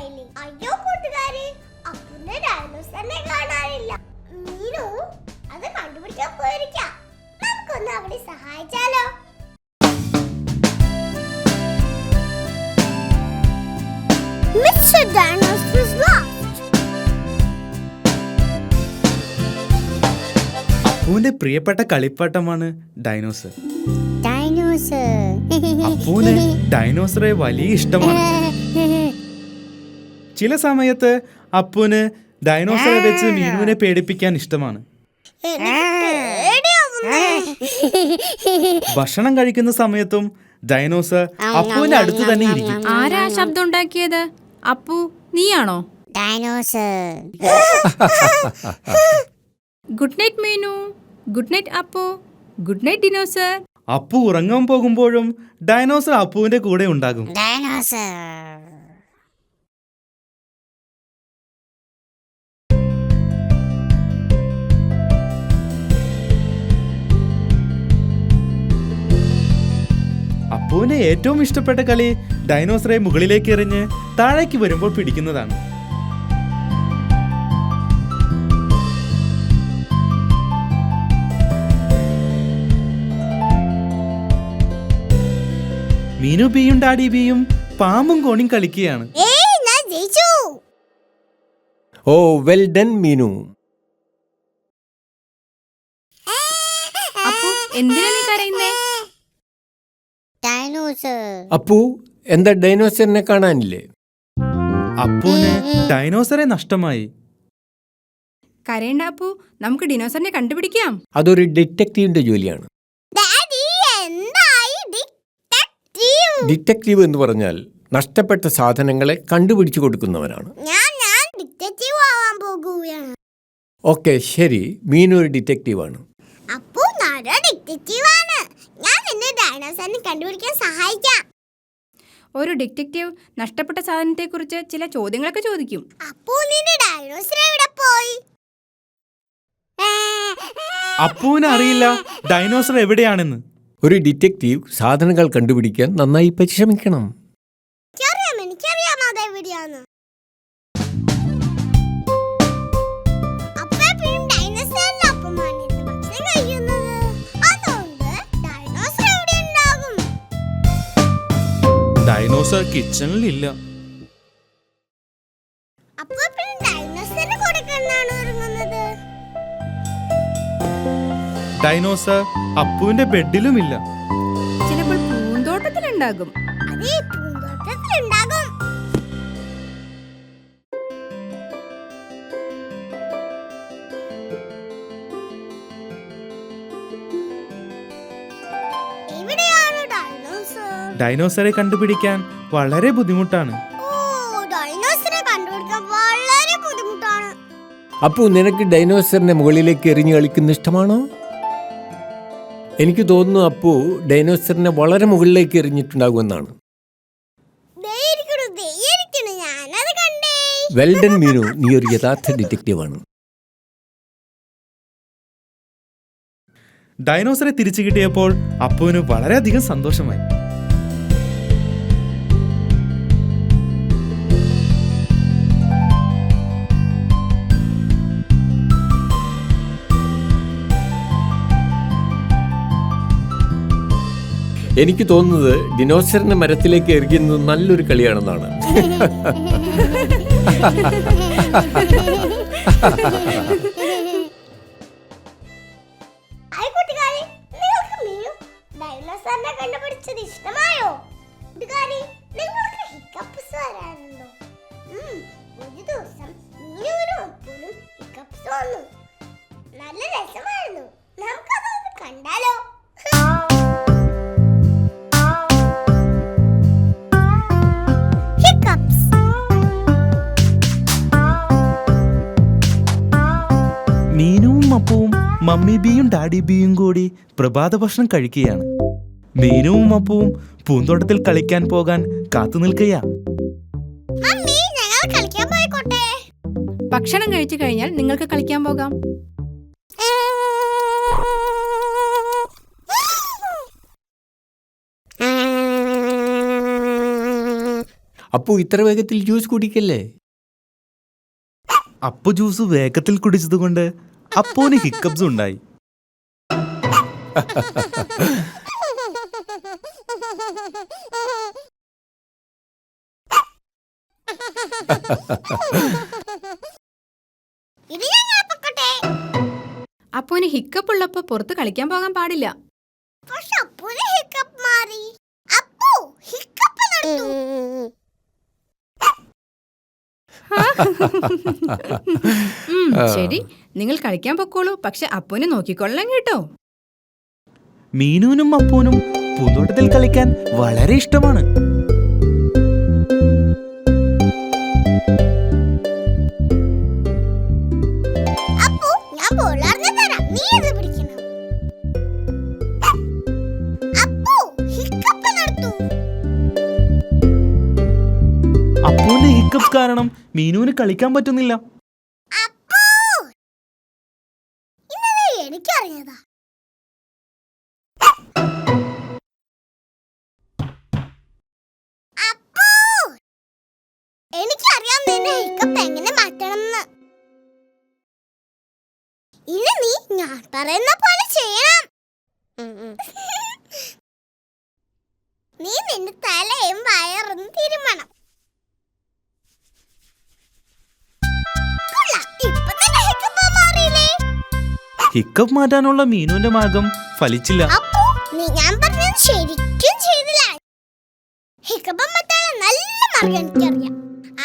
ദിവസമായില്ലേ? അയ്യോ കൂട്ടുകാരെ, അപ്പുവിന്റെ ഡൈനോസറിനെ കാണാനില്ല. മീനു അത് കണ്ടുപിടിക്കാൻ പോയിരിക്കാം. നമുക്കൊന്ന് അവിടെ സഹായിച്ചാലോ? Mr. Dinosaur is lost. അപ്പുവിന്റെ പ്രിയപ്പെട്ട കളിപ്പാട്ടമാണ് ഡൈനോസർ. അപ്പുവിന് ഡൈനോസറെ വലിയ ഇഷ്ടമാണ്. ചില സമയത്ത് അപ്പുവിന് ഡൈനോസറെ വെച്ച് മീനുവിനെ പേടിപ്പിക്കാൻ ഇഷ്ടമാണ്. ഭക്ഷണം കഴിക്കുന്ന സമയത്തും ഡൈനോസർ അപ്പുവിന്റെ അടുത്ത് തന്നെ ഇരിക്കും. ആരാ ശബ്ദം ഉണ്ടാക്കിയത്? അപ്പു, നീയാണോ? Dinosaur. Good night Meenu. Good night Appu. Good night dinosaur. Appu ഉറങ്ങാൻ പോകുമ്പോഴും ഡൈനോസർ അപ്പുവിന്റെ കൂടെ ഉണ്ടാകും. ഡൈനോസർ. അപ്പുവിന് ഏറ്റവും ഇഷ്ടപ്പെട്ട കളി ഡൈനോസറെ മുകളിലേക്ക് എറിഞ്ഞ് താഴേക്ക് വരുമ്പോൾ പിടിക്കുന്നതാണ്. മീനു ബിയും ഡാഡി ബിയും പാമ്പും കോണിയും കളിക്കുകയാണ്. ഓ വെൽ ഡൺ മീനു. അപ്പു, എന്തിനാ നീ കരയുന്നേ? അപ്പു, എന്താ ഡൈനോസറിനെ കാണാനില്ലേ? അപ്പുവിന് ഡൈനോസറെ നഷ്ടമായി. കരയണ്ട അപ്പു, നമുക്ക് ഡിനോസറിനെ കണ്ടുപിടിക്കാം. അതൊരു ഡിറ്റക്റ്റീവിന്റെ ജോലിയാണ്. ഡിറ്റക്റ്റീവ് എന്ന് പറഞ്ഞാൽ നഷ്ടപ്പെട്ട സാധനങ്ങളെ കണ്ടുപിടിച്ചു കൊടുക്കുന്നവനാണ്. ഓക്കെ, ശരി, മീനു ഒരു ഡിറ്റക്റ്റീവാണ്. ഒരു ഡിറ്റക്റ്റീവ് നഷ്ടപ്പെട്ട സാധനത്തെക്കുറിച്ച് ചില ചോദ്യങ്ങളൊക്കെ ചോദിക്കും. അപ്പുവിന് അറിയില്ല ഡൈനോസർ എവിടെയാണെന്ന്. ഒരു ഡിറ്റക്റ്റീവ് സാധനങ്ങൾ കണ്ടുപിടിക്കാൻ നന്നായി പരിശ്രമിക്കണം. ഡൈനോസർ കിച്ചണിലില്ല. ഡൈനോസർ അപ്പുവിന്റെ ബെഡിലുമില്ല. ചിലപ്പോൾ പൂന്തോട്ടത്തിലുണ്ടാകും. ഡൈനോസറെ കണ്ടുപിടിക്കാൻ വളരെ ബുദ്ധിമുട്ടാണ്. അപ്പു, നിനക്ക് ഡൈനോസറിനെ മുകളിലേക്ക് എറിഞ്ഞു കളിക്കുന്ന ഇഷ്ടമാണോ? എനിക്ക് തോന്നുന്നു അപ്പു ഡൈനോസറിനെ വളരെ മുകളിലേക്ക് എറിഞ്ഞിട്ടുണ്ടാകുമെന്നാണ്. വെൽ ഡൺ മീനു, നീ ഒരു യഥാർത്ഥ ഡിറ്റക്റ്റീവാണ്. ഡൈനോസറെ തിരിച്ചു കിട്ടിയപ്പോൾ അപ്പുവിന് വളരെയധികം സന്തോഷമായി. എനിക്ക് തോന്നുന്നത് ഡിനോസറിനെ മരത്തിലേക്ക് എറിയുന്നത് നല്ലൊരു കളിയാണെന്നാണ്. കണ്ടുപിടിച്ചത് ഇഷ്ടമായോ? നിങ്ങൾക്ക് ഹിക്കപ്സ് വരാനുണ്ടോ? ഒരു ദിവസം മീനുവിനും അപ്പുവിനും ഹിക്കപ്സ് വന്നു. നല്ല രസമായിരുന്നു. നമുക്കതൊന്ന് കണ്ടാലോ? മീനുവും അപ്പുവും മമ്മി ബിയും ഡാഡി ബിയും കൂടി പ്രഭാത ഭക്ഷണം കഴിക്കുകയാണ്. മീനുവും അപ്പുവും പൂന്തോട്ടത്തിൽ കളിക്കാൻ പോകാൻ കാത്തു നിൽക്കുകയാ. ഭക്ഷണം കഴിച്ചു കഴിഞ്ഞാൽ നിങ്ങൾക്ക് കളിക്കാൻ പോകാം. അപ്പു ഇത്ര വേഗത്തിൽ ജ്യൂസ് കുടിക്കല്ലേ. അപ്പു ജ്യൂസ് വേഗത്തിൽ കുടിച്ചതുകൊണ്ട് അപ്പുവിന് ഹിക്കപ്സ് ഉണ്ടായി. ഇത് ഞാൻ പൊക്കട്ടെ. അപ്പുവിന് ഹിക്കപ്പ് ഉള്ളപ്പോ പുറത്ത് കളിക്കാൻ പോകാൻ പാടില്ല. പക്ഷെ അപ്പുവിന് ഹിക്കപ്പ് മാറി. അപ്പു ഹിക്കപ്പ് നടത്തു. ശരി, നിങ്ങൾ കളിക്കാൻ പൊക്കോളൂ. പക്ഷെ അപ്പുവിനെ നോക്കിക്കൊള്ളാം കേട്ടോ. മീനുവിനും അപ്പുവിനും പൂന്തോട്ടത്തിൽ കളിക്കാൻ വളരെ ഇഷ്ടമാണ്. അപ്പു, ഞാൻ ബോളറിഞ്ഞു തരാം, നീ ഇത് പിടിക്കണം. അപ്പു ഹിക്കപ്പ് നടത്തു. അപ്പുവിന്റെ ഹിക്കപ്സ് കാരണം മീനുവിന് കളിക്കാൻ പറ്റുന്നില്ല. അപ്പു, ഇന്നത് എനിക്കറിഞ്ഞതാ. അപ്പു, എനിക്കറിയാം നിന്റെ ഹിക്കപ്പ് എങ്ങനെ മാറ്റണമെന്ന്. ഇനി നീ ഞാൻ പറയുന്ന പോലെ ചെയ്യണം. നീ നിന്റെ തലയും വയറും തിരുമണം. കൊള്ളാം, ഇപ്പൊ തന്നെ ഹിക്കപ്പ് മാറിയില്ലേ? ഹിക്കപ്പ് മാറ്റാനുള്ള മീനുവിന്റെ മാർഗം ഫലിച്ചില്ല. അപ്പോ നീ ഞാൻ പറഞ്ഞത് ശരിക്കും ചെയ്തില്ല. ഹിക്കപ്പ് മാറ്റാനുള്ള നല്ല മാർഗം എനിക്കറിയാം.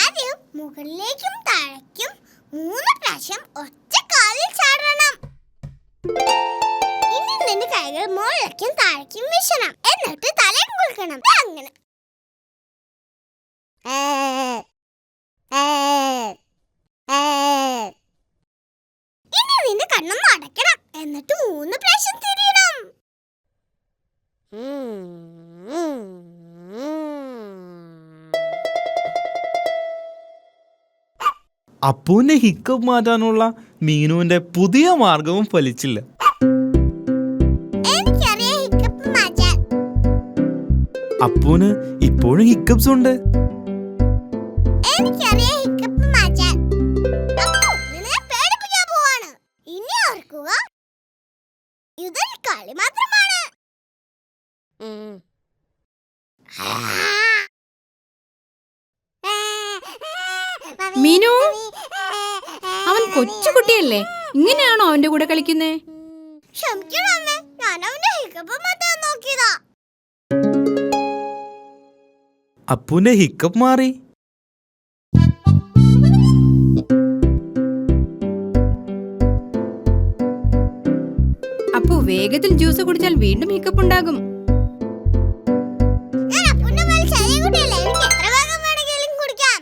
ആദ്യം മുകളിലേക്കും താഴേക്കും 3 പ്രാവശ്യം ഒറ്റ കാലിൽ ചാടണം. ഇനി നിന്റെ കൈകൾ മുകളിലേക്കും താഴേക്കും വീശണം. എന്നിട്ട് തലയും കുളിക്കണം. അങ്ങനെ ഇനി നിന്റെ കണ്ണൊന്ന് അടയ്ക്കണം. എന്നിട്ട് 3 പ്രാവശ്യം തിരിയണം. അപ്പുവിന്റെ ഹിക്കപ്പ് മാറ്റാനുള്ള മീനുവിന്റെ പുതിയ മാർഗവും ഫലിച്ചില്ല. എനിക്കറിയാം ഹിക്കപ്പ് മാറ്റാൻ. അപ്പുവിന് ഇപ്പോഴും ഹിക്കപ്സ് ഉണ്ട്. എനിക്കറിയാം ഹിക്കപ്പ് മാറ്റാൻ. അപ്പോ നിന്നെ പേടിപ്പിക്കാൻ പോവാണ്. ഇനി ഓർക്കുക, ഇതൊരു കളി മാത്രമാണ്. മീനു, അവൻ കൊച്ചുകുട്ടിയല്ലേ, ഇങ്ങനെയാണോ അവന്റെ കൂടെ കളിക്കുന്നേ? ക്ഷമിക്കണം അമ്മേ, ഞാൻ അവന്റെ ഹിക്കപ്പ് മാറ്റാൻ നോക്കിയതാ. അപ്പുവിന്റെ ഹിക്കപ്പ് മാറി. അപ്പു വേഗത്തിൽ ജ്യൂസ് കുടിച്ചാൽ വീണ്ടും ഹിക്കപ്പ് ഉണ്ടാകും. ഞാൻ അപ്പുവിന്റെ പോലെ ചെറിയ കുട്ടിയല്ല, എനിക്ക് എത്ര വേഗം വേണമെങ്കിലും കുടിക്കാം.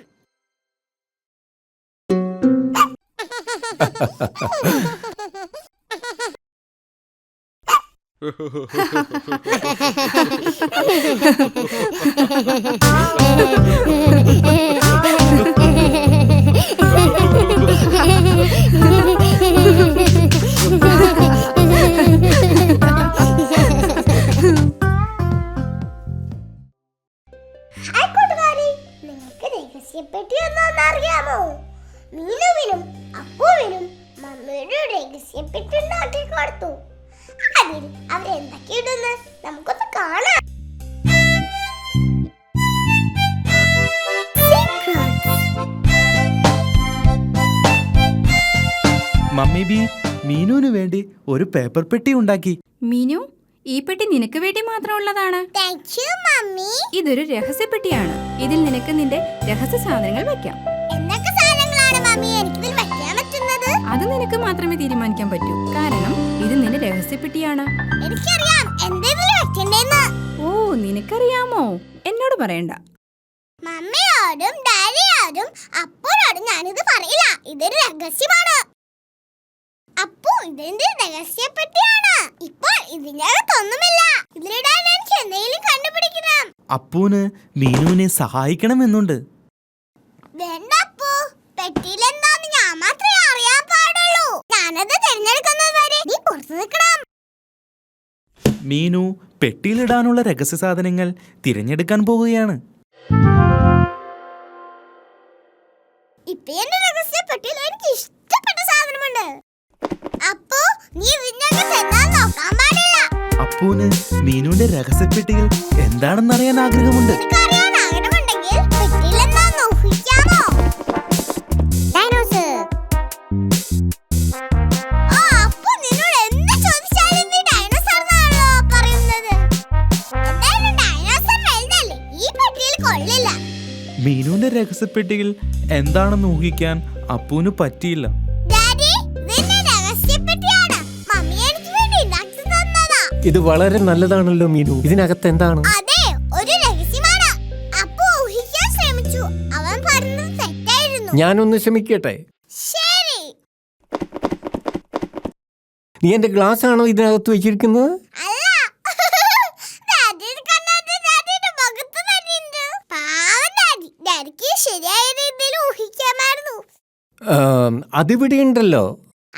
ഹായ് കൂട്ടുകാരെ, നിങ്ങൾക്ക് രഹസ്യപ്പെട്ടി എന്നറിയാമോ? മീനുവിനും അപ്പുവിനും മമ്മിയുടെ രഹസ്യപ്പെട്ടി ഉണ്ടാക്കി കൊടുത്തു. അതിൽ അവരെന്തൊക്കെ ഇടുന്ന് നമുക്കൊന്ന് കാണാം. മമ്മി ബി മീനുവിന് വേണ്ടി ഒരു പേപ്പർ പെട്ടി ഉണ്ടാക്കി. മീനു, ഈ പെട്ടി നിനക്ക് വേണ്ടി മാത്രമുള്ളതാണ്. Thank you mummy. ഇതൊരു രഹസ്യപ്പെട്ടിയാണ്. ഇതിൽ നിനക്ക് നിന്റെ രഹസ്യ സാധനങ്ങൾ വെക്കാം. എന്തൊക്കെ സാധനങ്ങളാണ് മമ്മി എനിക്കിതിൽ വെക്കാൻ പറ്റുന്നത്? അത് നിനക്ക് മാത്രമേ തീരുമാനിക്കാൻ പറ്റൂ. കാരണം ഇത് നിന്റെ രഹസ്യപ്പെട്ടിയാണ്. എനിക്കറിയാം എന്തെങ്കിലും വെക്കണ്ടേന്ന്. ഓ, നിനക്കറിയാമോ? എന്നോട് പറയണ്ട. മമ്മിയോടും ഡാഡിയോടും അപ്പോഴോടും ഞാനിത് പറയില്ല. ഇതൊരു രഹസ്യമാണ്. അപ്പു, ഇതെന്റെ രഹസ്യപ്പെട്ടിയാണ്. ഇപ്പോൾ ഇതിന്റെ അകത്തൊന്നുമില്ല. ഇതിലിടാൻ എനിക്ക് എന്തെങ്കിലും കണ്ടുപിടിക്കണം. അപ്പുവിന് മീനുവിനെ സഹായിക്കണമെന്നുണ്ട്. വേണ്ട അപ്പു, പെട്ടിയിലെന്താന്ന് ഞാൻ മാത്രമേ അറിയാൻ പാടുള്ളൂ. ഞാനത് തിരഞ്ഞെടുക്കുന്നത് വരെ നീ പുറത്തു നിൽക്കണം. മീനു പെട്ടിയിലിടാനുള്ള രഹസ്യ സാധനങ്ങൾ തിരഞ്ഞെടുക്കാൻ പോകുകയാണ്. അപ്പയുടെ രഹസ്യപ്പെട്ടിയിൽ എനിക്ക് ഇഷ്ടപ്പെട്ട സാധനമുണ്ട്. അപ്പോ നീ ഇതിനകത്ത് എന്താന്ന് നോക്കാൻ പാടില്ല. അപ്പൂന് മീനുവിന്റെ രഹസ്യപ്പെട്ടിയിൽ എന്താണെന്നറിയാൻ ആഗ്രഹമുണ്ട്. നിനക്കറിയാൻ ആഗ്രഹമുണ്ടെങ്കിൽ പെട്ടിയിൽ എന്താന്ന് ഊഹിക്കാമോ? ഡൈനോസർ. ആ, അപ്പോ നിന്നോട് എന്ത് ചോദിച്ചാലും നീ ഡൈനോസർ എന്നാണല്ലോ പറയുന്നത്. എന്തായാലും ഡൈനോസർ വലുതല്ലേ, ഈ പെട്ടിയിൽ കൊള്ളില്ല. മീനുവിന്റെ രഹസ്യപ്പെട്ടിയിൽ എന്താണെന്ന് ഊഹിക്കാൻ അപ്പൂന് പറ്റിയില്ല. ഡാഡി, ഇതിന്റെ രഹസ്യപ്പെട്ടിയാണ്. മമ്മി എനിക്ക് വേണ്ടി ഉണ്ടാക്കി തന്നതാ. ഇത് വളരെ നല്ലതാണല്ലോ മീനു. ഇതിനകത്ത് എന്താണ്? അതെ, ഒരു രഹസ്യമാണ്. അപ്പോ ഊഹിക്കാൻ ശ്രമിച്ചു. അവൻ പറഞ്ഞത് തെറ്റായിരുന്നു. ഞാനൊന്ന് ശ്രമിക്കട്ടെ. ശരി. നീ എന്റെ ഗ്ലാസ് ആണോ ഇതിനകത്ത് വെച്ചിരിക്കുന്നത്? അല്ല. ഡാഡിയുടെ കണ്ണാടി ഡാഡിയുടെ മുഖത്ത് തന്നെയുണ്ട്. പാവം ഡാഡി. ഡാഡിക്ക് ശരിയായ രീതിയിൽ ഊഹിക്കാമായിരുന്നു. അതിവിടെ ഉണ്ടല്ലോ.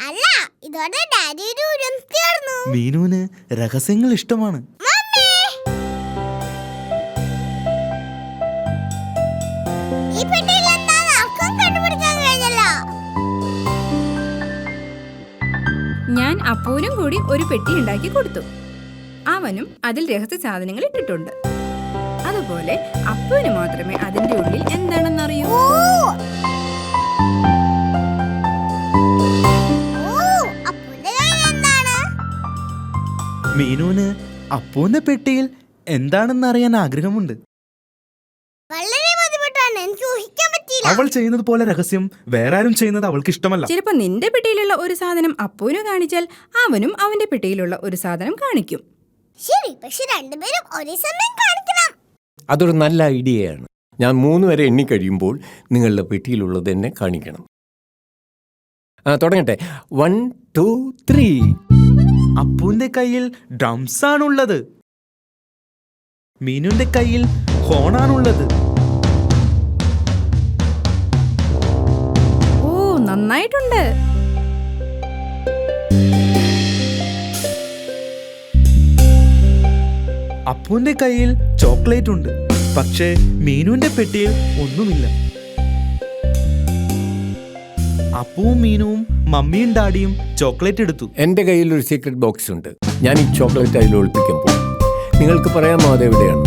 അല്ല, ഇതോടെ ഡാഡിയുടെ ഉരം തീർന്നു. മീനുവിന് രഹസ്യങ്ങൾ ഇഷ്ടമാണ്. മമ്മി, ഈ പെട്ടിയിൽ എന്താന്ന് ആർക്കും കണ്ടുപിടിക്കാൻ കഴിഞ്ഞല്ലോ. ഞാൻ അപ്പൂനും കൂടി ഒരു പെട്ടി ഉണ്ടാക്കി കൊടുത്തു. അവനും അതിൽ രഹസ്യ സാധനങ്ങൾ ഇട്ടിട്ടുണ്ട്. അതുപോലെ അപ്പൂന് മാത്രമേ അതിന്റെ ഉള്ളിൽ എന്താണെന്നറിയൂ. ഓ, അപ്പുവിന്റെ കയ്യിൽ എന്താണ്? മീനുവിന് അപ്പൂന്റെ പെട്ടിയിൽ എന്താണെന്നറിയാൻ ആഗ്രഹമുണ്ട്. വളരെ ബുദ്ധിമുട്ടാണ്, എനിക്ക് ഊഹിക്കാൻ പറ്റിയില്ല. അവൾ ചെയ്യുന്നത് പോലെ രഹസ്യം വേറെ ആരും ചെയ്യുന്നത് അവൾക്ക് ഇഷ്ടമല്ല. ചിലപ്പോ നിന്റെ പെട്ടിയിലുള്ള ഒരു സാധനം അപ്പൂന് കാണിച്ചാൽ അവനും അവന്റെ പെട്ടിയിലുള്ള ഒരു സാധനം കാണിക്കും. ശരി, പക്ഷെ രണ്ടുപേരും ഒരേ സമയം കാണിക്കണം. അതൊരു നല്ല ഐഡിയയാണ്. ഞാൻ 3 വരെ എണ്ണിക്കഴിയുമ്പോൾ നിങ്ങളുടെ പെട്ടിയിലുള്ളത് എന്നെ കാണിക്കണം. തുടങ്ങട്ടെ. 1 2 3. അപ്പൂന്റെ കയ്യിൽ ഡ്രംസ് ആണുള്ളത്. മീനുവിന്റെ കയ്യിൽ ഹോണാണുള്ളത്. ഓ, നന്നായിട്ടുണ്ട്. അപ്പൂന്റെ കയ്യിൽ ചോക്ലേറ്റ് ഉണ്ട്. പക്ഷേ മീനുവിന്റെ പെട്ടിയിൽ ഒന്നുമില്ല. അപ്പുവും മീനുവും മമ്മിയും ഡാഡിയും ചോക്ലേറ്റ് എടുത്തു. എൻ്റെ കയ്യിൽ ഒരു സീക്രട്ട് ബോക്സ് ഉണ്ട്. ഞാൻ ഈ ചോക്ലേറ്റ് അതിൽ ഒളിപ്പിക്കാൻ പോകും. നിങ്ങൾക്ക് പറയാമോ അതെവിടെയാണ്?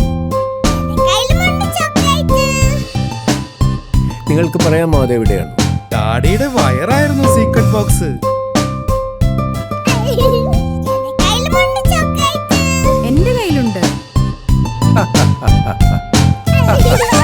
കയ്യിലുമുണ്ട് ചോക്ലേറ്റ്. നിങ്ങൾക്ക് പറയാമോ അതെവിടെയാണ്? ഡാഡിയുടെ വയറായിരുന്നു സീക്രട്ട് ബോക്സ്. കയ്യിലുമുണ്ട് ചോക്ലേറ്റ്. എന്റെ കയ്യിലുണ്ട്. Ha ha ha ha.